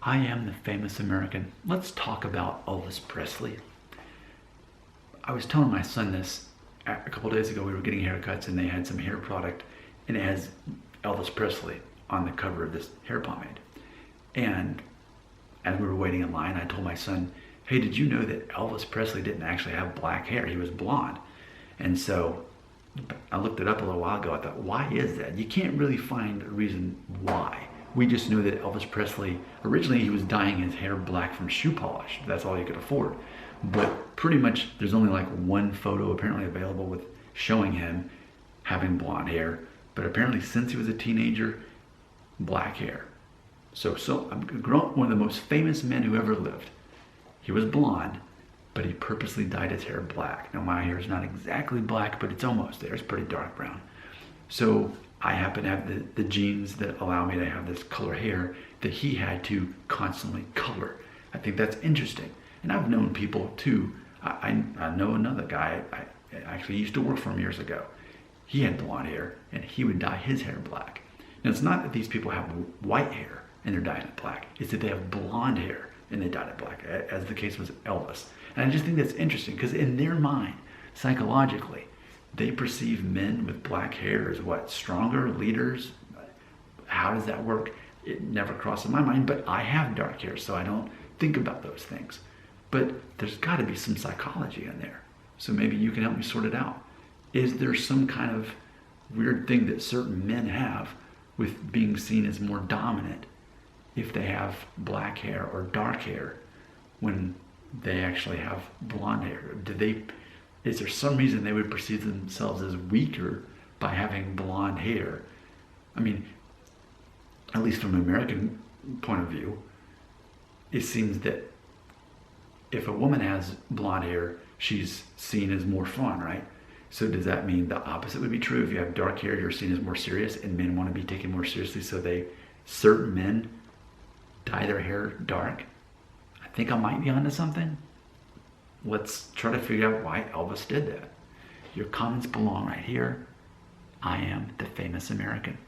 I am the famous American. Let's talk about Elvis Presley. I was telling my son this a couple days ago. We were getting haircuts and they had some hair product and it has Elvis Presley on the cover of this hair pomade. And as we were waiting in line, I told my son, hey, did you know that Elvis Presley didn't actually have black hair? He was blonde. And so I looked it up a little while ago. I thought, why is that? You can't really find a reason why. We just know that Elvis Presley, originally he was dyeing his hair black from shoe polish. That's all he could afford. But pretty much there's only like one photo apparently available with showing him having blonde hair. But apparently since he was a teenager, black hair. So I'm one of the most famous men who ever lived. He was blonde, but he purposely dyed his hair black. Now my hair is not exactly black, but it's almost there. It's pretty dark brown. So I happen to have the genes that allow me to have this color hair that he had to constantly color. I think that's interesting. And I've known people too. I know another guy, I actually used to work for him years ago. He had blonde hair and he would dye his hair black. Now it's not that these people have white hair and they're dyeing it black. It's that they have blonde hair and they dyed it black, as the case was Elvis. And I just think that's interesting because in their mind, psychologically, they perceive men with black hair as what? Stronger, leaders? How does that work? It never crosses my mind, but I have dark hair, so I don't think about those things. But there's got to be some psychology in there. So maybe you can help me sort it out. Is there some kind of weird thing that certain men have with being seen as more dominant if they have black hair or dark hair when they actually have blonde hair? Is there some reason they would perceive themselves as weaker by having blonde hair? I mean, at least from an American point of view, it seems that if a woman has blonde hair, she's seen as more fun, right? So does that mean the opposite would be true? If you have dark hair, you're seen as more serious and men want to be taken more seriously, so certain men dye their hair dark? I think I might be onto something. Let's try to figure out why Elvis did that. Your comments belong right here. I am the famous American.